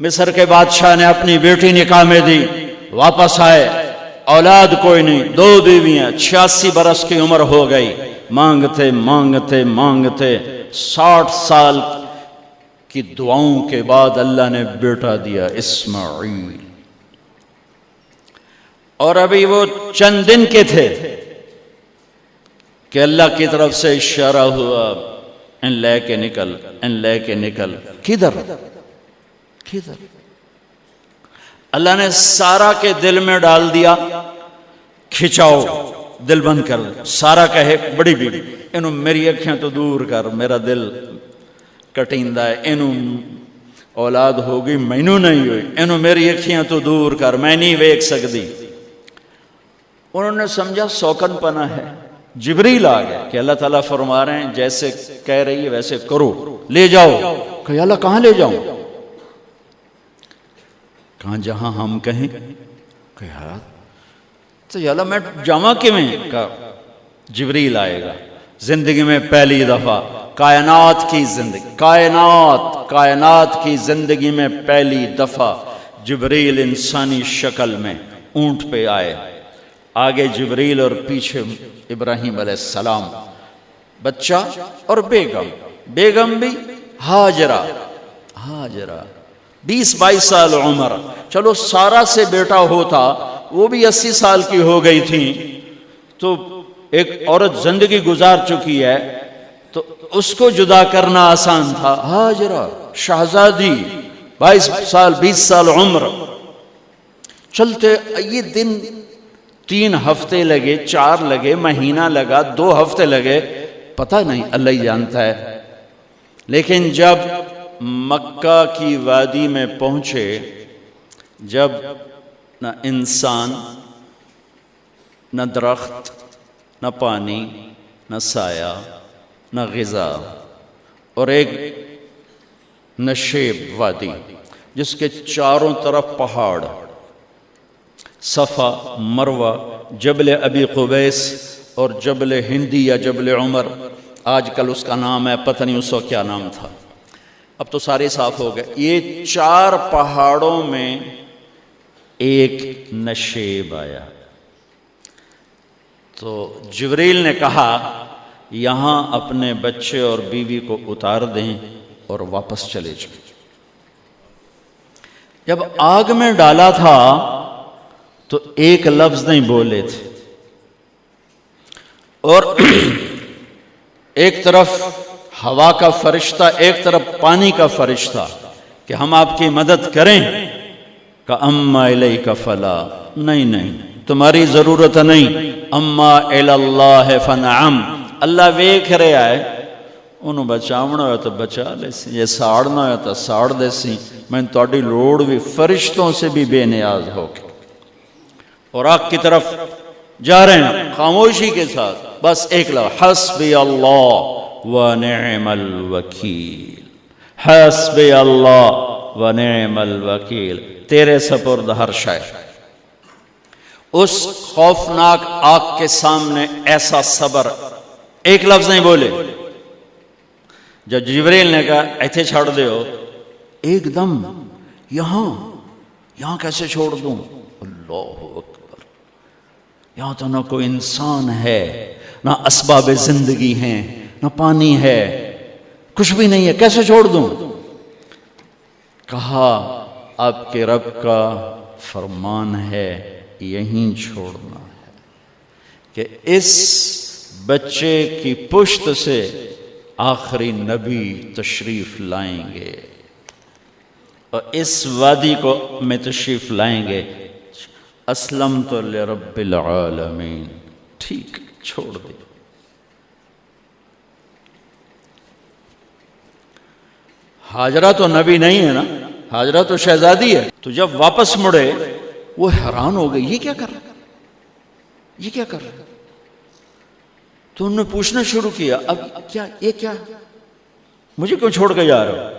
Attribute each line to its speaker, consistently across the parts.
Speaker 1: مصر کے بادشاہ نے اپنی بیٹی نکاح میں دی، واپس آئے، اولاد کوئی نہیں، 2 بیویاں، 86 برس کی عمر ہو گئی، مانگتے مانگتے مانگتے 60 سال کی دعاؤں کے بعد اللہ نے بیٹا دیا، اسماعیل۔ اور ابھی وہ چند دن کے تھے کہ اللہ کی طرف سے اشارہ ہوا، ان لے کے نکل، ان لے کے نکل۔ کدھر؟ اللہ نے سارا کے دل میں ڈال دیا، کھچاؤ، دل بند کر دیا۔ سارا کہے بڑی بیوی، انہوں میری اکھیاں تو دور کر، میرا دل کٹیندہ ہے، انہوں اولاد ہوگی مینوں نہیں ہوئی، انہوں میری اکھیاں تو دور کر، میں نہیں ویکھ سکتی۔ انہوں نے سمجھا سوکن پنا ہے۔ جبریل آ گیا کہ اللہ تعالیٰ فرما رہے ہیں جیسے کہہ رہی ہے ویسے کرو، لے جاؤ۔ کہ اللہ کہاں لے جاؤں؟ کہاں جہاں ہم کہیں۔ کہ یار تو اللہ میں جاواں کیویں؟ کہا جبریل آئے گا زندگی میں پہلی دفعہ، کائنات کی زندگی میں پہلی دفعہ جبریل انسانی شکل میں اونٹ پہ آئے، آگے جبریل اور پیچھے ابراہیم علیہ السلام، بچہ اور بیگم بھی ہاجرہ 20-22 سال عمر۔ چلو سارا سے بیٹا ہوتا، وہ بھی 80 سال کی ہو گئی تھی، تو ایک عورت زندگی گزار چکی ہے تو اس کو جدا کرنا آسان تھا۔ ہاجرہ شہزادی 22 سال 20 سال عمر۔ چلتے یہ دن 3 ہفتے لگے، 4 لگے، مہینہ لگا، 2 ہفتے لگے، پتہ نہیں، اللہ ہی جانتا ہے۔ لیکن جب مکہ کی وادی میں پہنچے، جب نہ انسان، نہ درخت، نہ پانی، نہ سایہ، نہ غذا، اور ایک نشیب وادی جس کے چاروں طرف پہاڑ، صفا، مروہ، جبل ابی قبیس اور جبل ہندی یا جبل عمر، آج کل اس کا نام ہے، پتہ نہیں اس وقت کیا نام تھا، اب تو سارے صاف ہو گئے۔ یہ 4 پہاڑوں میں ایک نشیب آیا، تو جبریل نے کہا یہاں اپنے بچے اور بیوی کو اتار دیں اور واپس چلے جائیں۔ جب آگ میں ڈالا تھا تو ایک لفظ نہیں بولے تھے، اور ایک طرف ہوا کا فرشتہ، ایک طرف پانی کا فرشتہ کہ ہم آپ کی مدد کریں، کہ اما الیک فلا، نہیں تمہاری ضرورت نہیں، اما الاللہ فنعم، اللہ ویکھ رہا ہے، انہوں بچاونا ہویا تو بچا لے سی، یہ ساڑنا ہویا تو ساڑ دے سی، میں تہاڈی لوڑ بھی فرشتوں سے بھی بے نیاز ہو کے۔ اور آگ کی طرف جا رہے ہیں خاموشی کے ساتھ، بس ایک لفظ، حسبی اللہ ونعم الوکیل، حسبی اللہ ونعم الوکیل، تیرے سپرد ہر شے۔ اس خوفناک آگ کے سامنے ایسا صبر، ایک لفظ نہیں بولے۔ جب جبریل نے کہا ایتھے چھوڑ دے ہو، ایک دم یہاں کیسے چھوڑ دوں؟ اللہ اکبر، یہاں تو نہ کوئی انسان ہے، نہ اسباب زندگی ہیں، نہ پانی ہے، کچھ بھی نہیں ہے، کیسے چھوڑ دوں؟ کہا آپ کے رب کا فرمان ہے یہیں چھوڑنا ہے، کہ اس بچے کی پشت سے آخری نبی تشریف لائیں گے اور اس وادی کو میں تشریف لائیں گے۔ اسلمت لرب العالمین، ٹھیک چھوڑ دے۔ ہاجرہ تو نبی نہیں ہے نا، ہاجرہ تو شہزادی ہے۔ تو جب واپس مڑے وہ حیران ہو گئی، یہ کیا کر رہا، یہ کیا کر رہا؟ تو انہوں نے پوچھنا شروع کیا، اب کیا یہ کیا، مجھے کیوں چھوڑ کے جا رہا ہو؟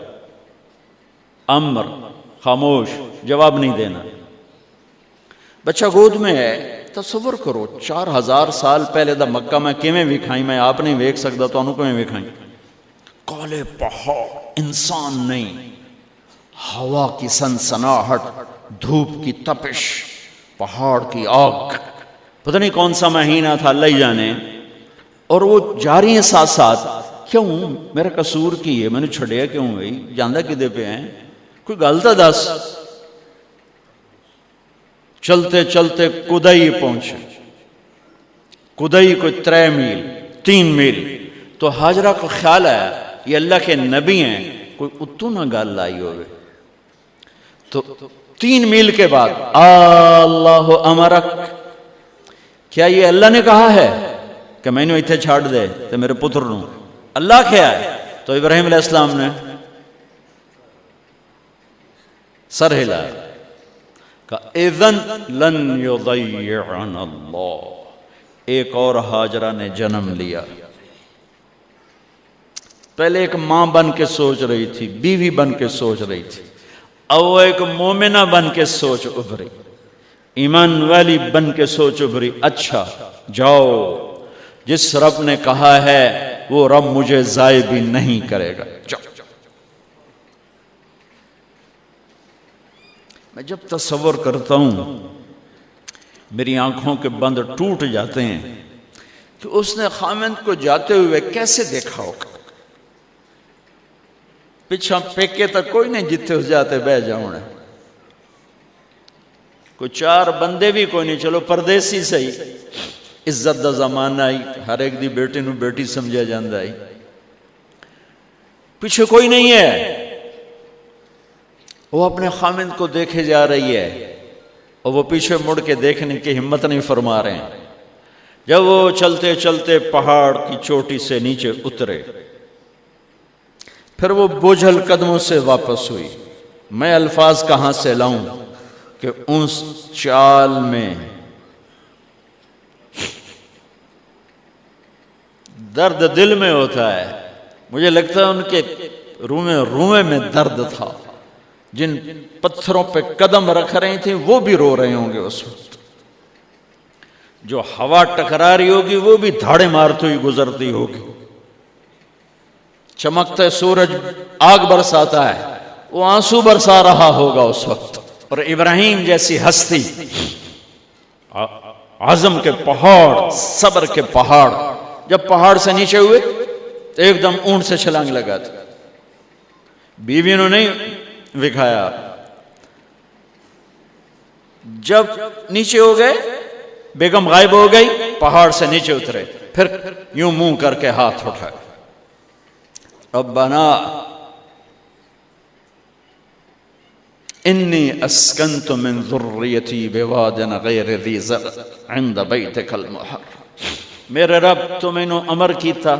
Speaker 1: امر، خاموش، جواب نہیں دینا۔ بچہ گود میں ہے، تصور کرو 4000 سال پہلے دا مکہ میں کیویں وکھائیں، میں آپ نہیں ویکھ سکتا تو انہوں کیویں وکھائیں؟ کالے پہاڑ، انسان نہیں، ہوا کی سنسناہٹ، دھوپ کی تپش، پہاڑ کی آگ، پتہ نہیں کون سا مہینہ تھا اللہ ہی جانے، اور وہ جاری ہیں ساتھ ساتھ. کیوں میرا قصور کی ہے، میں نے چھڑیا کیوں بھائی، جاندہ کدے پہ ہیں، کوئی غلطہ دس. چلتے چلتے کدئی پہنچے. کدئی کوئی 3 میل 3 میل. تو ہاجرہ کو خیال آیا یہ اللہ کے نبی ہیں، کوئی اتو نہ گال لائی ہوئے. تو 3 میل کے بعد اللہ امرک، کیا یہ اللہ نے کہا ہے کہ میں نے اتنے چھاڑ دے تو میرے پتر نو؟ اللہ کیا ہے؟ تو ابراہیم علیہ السلام نے سر ہلایا، کہا اذن لن یضیعنا اللہ. ایک اور ہاجرہ نے جنم لیا. پہلے ایک ماں بن کے سوچ رہی تھی، بیوی بن کے سوچ رہی تھی، اب وہ ایک مومنہ بن کے سوچ ابھری، ایمان والی بن کے سوچ ابھری. اچھا جاؤ، جس رب نے کہا ہے وہ رب مجھے ضائع بھی نہیں کرے گا. جاؤ. میں جب تصور کرتا ہوں میری آنکھوں کے بند ٹوٹ جاتے ہیں کہ اس نے خامند کو جاتے ہوئے کیسے دیکھا ہوگا. پچھا پیکے تک کوئی نہیں جتے ہو جاتے بہ جاؤں، کوئی 4 بندے بھی کوئی نہیں، چلو پردیسی صحیح، عزت دا زمانہ آئی، ہر ایک دی بیٹے نو بیٹی سمجھا جاندہ آئی، پیچھے کوئی نہیں ہے. وہ اپنے خامند کو دیکھے جا رہی ہے اور وہ پیچھے مڑ کے دیکھنے کی ہمت نہیں فرما رہے ہیں. جب وہ چلتے چلتے پہاڑ کی چوٹی سے نیچے اترے، پھر وہ بوجھل قدموں سے واپس ہوئی. میں الفاظ کہاں سے لاؤں کہ اس چال میں درد دل میں ہوتا ہے. مجھے لگتا ہے ان کے رومے میں درد تھا. جن پتھروں پہ قدم رکھ رہی تھیں وہ بھی رو رہے ہوں گے اس وقت. جو ہوا ٹکرا رہی ہوگی وہ بھی دھاڑے مارتی ہوئی گزرتی ہوگی. چمکتا سورج آگ برساتا ہے، وہ آنسو برسا رہا ہوگا اس وقت. اور ابراہیم جیسی ہستی، عزم کے پہاڑ، صبر کے پہاڑ، جب پہاڑ سے نیچے ہوئے تو ایک دم اونٹ سے چھلانگ لگا تھا. بیوی نے نہیں دکھایا. جب نیچے ہو گئے، بیگم غائب ہو گئی، پہاڑ سے نیچے اترے، پھر یوں منہ کر کے ہاتھ اٹھائے، ربنا انی اسکنت من ذریتی بواد غیر ذی زرع عند بیتک المحرم. میرے رب تو میں نے امر کیتا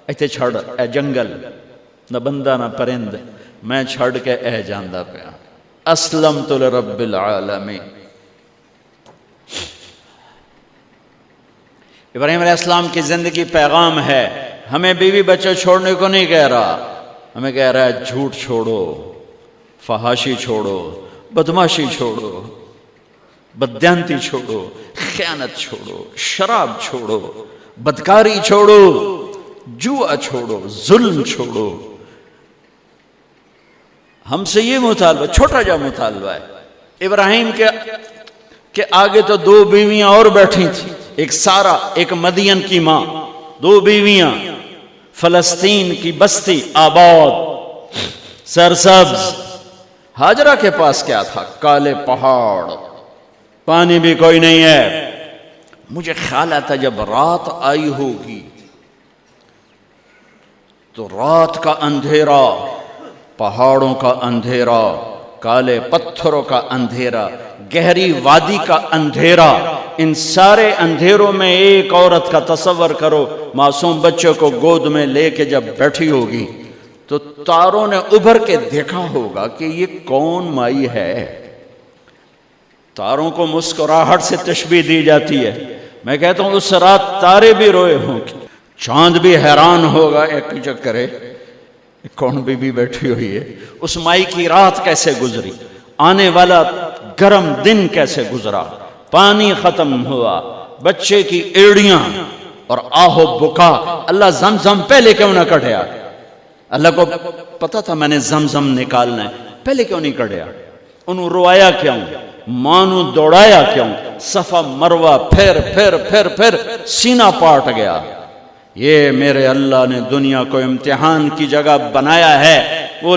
Speaker 1: ایتھے چھڑ، اے جنگل، نہ بندہ نہ پرند، میں چھڑ کے اے جاندہ پیا. اسلمت لرب العالمین. ابراہیم علیہ السلام کی زندگی پیغام ہے. ہمیں بیوی بچے چھوڑنے کو نہیں کہہ رہا، ہمیں کہہ رہا ہے جھوٹ چھوڑو، فحاشی چھوڑو، بدماشی چھوڑو، بددیانتی چھوڑو، خیانت چھوڑو، شراب چھوڑو، بدکاری چھوڑو، جوا چھوڑو، ظلم چھوڑو. ہم سے یہ مطالبہ، چھوٹا جا مطالبہ ہے. ابراہیم کے آگے تو 2 بیویاں اور بیٹھی تھیں، ایک سارا، ایک مدین کی ماں، 2 بیویاں. فلسطین کی بستی آباد، سرسبز. ہاجرہ کے پاس کیا تھا؟ کالے پہاڑ، پانی بھی کوئی نہیں ہے. مجھے خیال آتا جب رات آئی ہوگی تو رات کا اندھیرا، پہاڑوں کا اندھیرا، کالے پتھروں کا اندھیرا، گہری وادی کا اندھیرا، ان سارے اندھیروں میں ایک عورت کا تصور کرو، معصوم بچے کو گود میں لے کے جب بیٹھی ہوگی تو تاروں نے ابھر کے دیکھا ہوگا کہ یہ کون مائی ہے. تاروں کو مسکراہٹ سے تشبیہ دی جاتی ہے. میں کہتا ہوں اس رات تارے بھی روئے ہوں گے، چاند بھی حیران ہوگا، ایک چک کرے کون بی بی بیٹھی ہوئی ہے. اس مائی کی رات کیسے گزری، آنے والا گرم دن کیسے گزرا، پانی ختم ہوا، بچے کی ایڑیاں اور آہو بکا. اللہ زمزم پہلے کیوں نہ کٹیا؟ اللہ کو پتا تھا میں نے زمزم نکالنا ہے، پہلے کیوں نہیں کڑیا؟ انہوں روایا کیوں؟ ماں نو دوڑایا کیوں؟ صفا مروہ پھر سینہ پاٹ گیا۔ یہ میرے اللہ نے دنیا کو امتحان کی جگہ بنایا ہے۔ وہ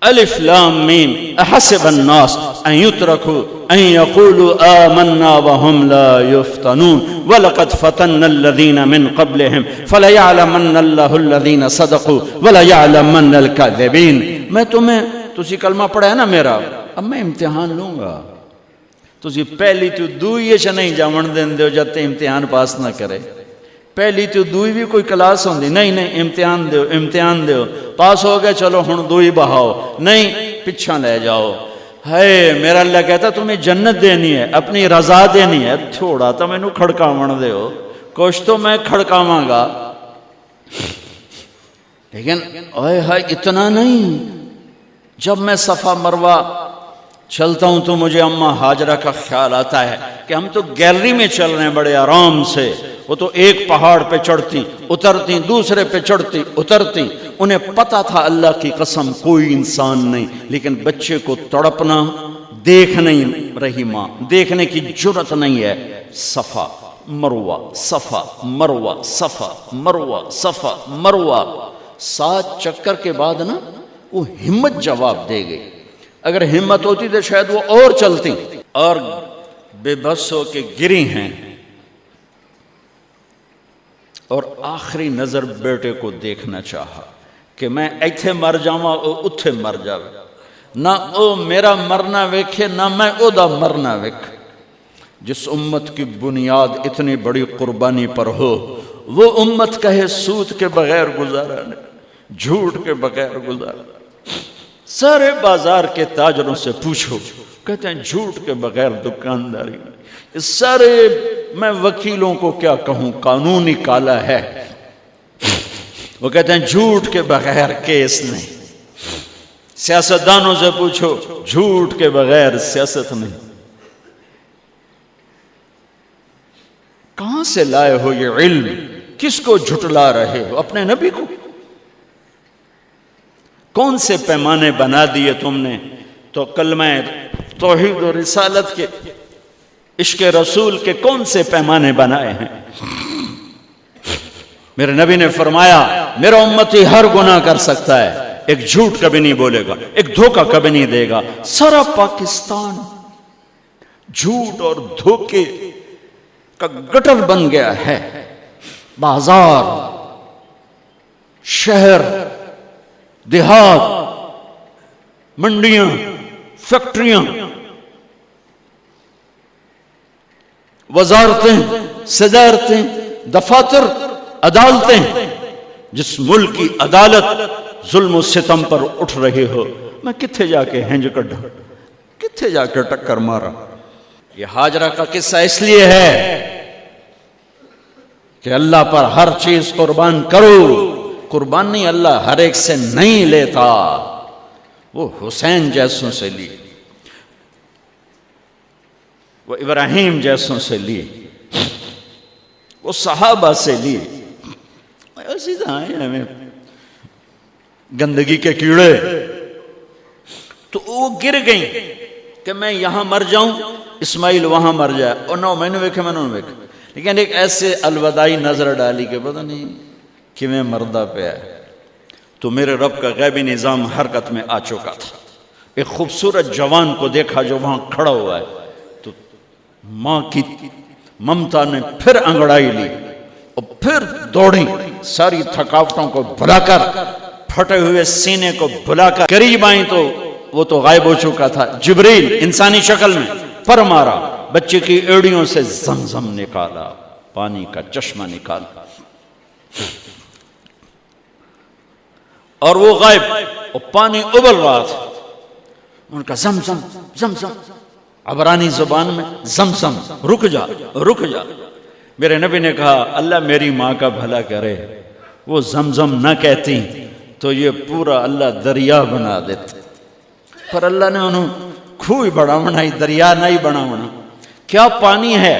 Speaker 1: الف لام میم احسب الناس ان يتركوا ان يقولوا آمنا وهم لا يفتنون ولقد فتنا الذين من قبلهم فليعلمن الله الذين صدقوا وليعلمن الكاذبين۔ میں تسی کلمہ پڑھا ہے نا میرا، اب میں امتحان لوں گا۔ تسی پہلی تو دوئی چ نہیں جاون دین دیو جب تے امتحان پاس نہ کرے۔ پہلی تو دوئی بھی کوئی کلاس ہوندی نہیں، امتحان دیو پاس ہو گئے، چلو ہن دوئی بہاؤ، نہیں پچھا لے جاؤ۔ ہے میرا اللہ کہتا تمہیں جنت دینی ہے، اپنی رضا دینی ہے، تھوڑا تو مینوں کھڑکاون دیو، کچھ تو میں کھڑکاواں گا، لیکن اوئے ہائے اتنا نہیں۔ جب میں صفا مروہ چلتا ہوں تو مجھے اماں ہاجرہ کا خیال آتا ہے کہ ہم تو گیلری میں چل رہے ہیں بڑے آرام سے، وہ تو ایک پہاڑ پہ چڑھتی اترتی، دوسرے پہ چڑھتی اترتی، انہیں پتا تھا اللہ کی قسم کوئی انسان نہیں، لیکن بچے کو تڑپنا دیکھ نہیں رہی ماں، دیکھنے کی جرت نہیں ہے۔ صفا مروہ صفا مروہ صفا مروہ صفا مروہ، 7 چکر کے بعد نا وہ ہمت جواب دے گئی۔ اگر ہمت ہوتی تو شاید وہ اور چلتی، اور بے بس ہو کے گری ہیں، اور آخری نظر بیٹے کو دیکھنا چاہا کہ میں ایتھے مر جاواں او اتھے مر جاوے، نہ او میرا مرنا ویکھے نہ میں او دا مرنا ویکھ۔ جس امت کی بنیاد اتنی بڑی قربانی پر ہو، وہ امت کہے سود کے بغیر گزارا نہیں، جھوٹ کے بغیر گزارا۔ سارے بازار کے تاجروں سے پوچھو، کہتے ہیں جھوٹ کے بغیر دکانداری نہیں۔ سارے میں وکیلوں کو کیا کہوں، قانون ہی کالا ہے، وہ کہتے ہیں جھوٹ کے بغیر کیس نہیں۔ سیاستدانوں سے پوچھو، جھوٹ کے بغیر سیاست نہیں۔ کہاں سے لائے ہو یہ علم؟ کس کو جھٹلا رہے ہو؟ اپنے نبی کو؟ کون سے پیمانے بنا دیے تم نے؟ تو کلمہ توحید و رسالت کے، عشق رسول کے کون سے پیمانے بنائے ہیں؟ میرے نبی نے فرمایا میرا امتی ہر گناہ کر سکتا ہے، ایک جھوٹ کبھی نہیں بولے گا، ایک دھوکہ کبھی نہیں دے گا۔ سارا پاکستان جھوٹ اور دھوکے کا گٹر بن گیا ہے۔ بازار، شہر، دیہات، منڈیاں، فیکٹریاں، وزارتیں، صدارتیں، دفاتر، عدالتیں، جس ملک کی عدالت ظلم و ستم پر اٹھ رہے ہو، میں کتھے جا کے ہنج کڈھا، کتھے جا کے ٹکر مارا۔ یہ ہاجرہ کا قصہ اس لیے ہے کہ اللہ پر ہر چیز قربان کرو۔ قربان نہیں، اللہ ہر ایک سے نہیں لیتا، وہ حسین جیسوں سے لی، وہ ابراہیم جیسوں سے لی، وہ صحابہ سے لی۔ ایسی ہمیں گندگی کے کیڑے، تو وہ گر گئیں کہ میں یہاں مر جاؤں، اسماعیل وہاں مر جائے، اور نہ میں نے ویکھے میں نے ویکھے، لیکن ایک ایسے الوداعی نظر ڈالی کہ پتہ نہیں کہ میں مردہ پہ ہے۔ تو میرے رب کا غیبی نظام حرکت میں آ چکا تھا۔ ایک خوبصورت جوان کو دیکھا جو وہاں کھڑا ہوا ہے، تو ماں کی ممتا نے پھر انگڑائی لی اور پھر دوڑی، ساری تھکاوٹوں کو بھلا کر، پھٹے ہوئے سینے کو بھلا کر قریب آئیں تو وہ تو غائب ہو چکا تھا۔ جبریل انسانی شکل میں پر مارا، بچے کی ایڑیوں سے زمزم نکالا، پانی کا چشمہ نکالا، اور وہ غائب، اور پانی ابل رہا تھا۔ ان کا زمزم زمزم، عبرانی زبان میں زمزم، رک جا رک جا۔ میرے نبی نے کہا اللہ میری ماں کا بھلا کرے، وہ زمزم نہ کہتی تو یہ پورا اللہ دریا بنا دیتے، پر اللہ نے انہوں کھوئی بڑا بنائی، دریا نہیں بنا بنا۔ کیا پانی ہے؟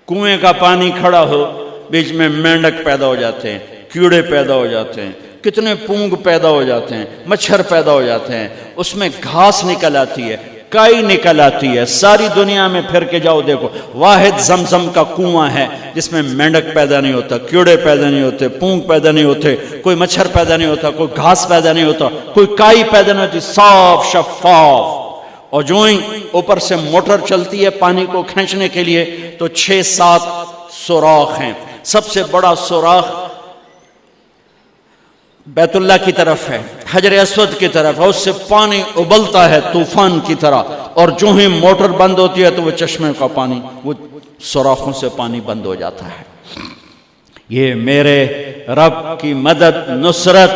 Speaker 1: کنویں کا پانی کھڑا ہو، بیچ میں مینڈک پیدا ہو جاتے ہیں، کیڑے پیدا ہو جاتے ہیں، کتنے پونگ پیدا ہو جاتے ہیں، مچھر پیدا ہو جاتے ہیں، اس میں گھاس نکل آتی ہے، کائی نکل آتی ہے، ساری دنیا میں پھر کے جاؤ دیکھو، واحد زمزم کا کنواں ہے جس میں مینڈک پیدا نہیں ہوتا، کیڑے پیدا نہیں ہوتے، پونگ پیدا نہیں ہوتے، کوئی مچھر پیدا نہیں ہوتا، کوئی گھاس پیدا نہیں ہوتا، کوئی کائی پیدا نہیں ہوتی، صاف شفاف۔ اور جو ہی اوپر سے موٹر چلتی ہے پانی کو کھینچنے کے لیے تو 6-7 سوراخ ہیں۔ سب سے بڑا سوراخ بیت اللہ کی طرف ہے، حجر اسود کی طرف ہے، اس سے پانی ابلتا ہے طوفان کی طرح، اور جو ہی موٹر بند ہوتی ہے تو وہ چشمے کا پانی، وہ سوراخوں سے پانی بند ہو جاتا ہے۔ یہ میرے رب کی مدد، نصرت،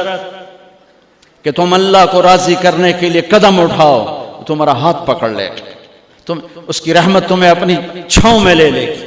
Speaker 1: کہ تم اللہ کو راضی کرنے کے لیے قدم اٹھاؤ، تمہارا ہاتھ پکڑ لے، تم اس کی رحمت تمہیں اپنی چھاؤں میں لے لے گی۔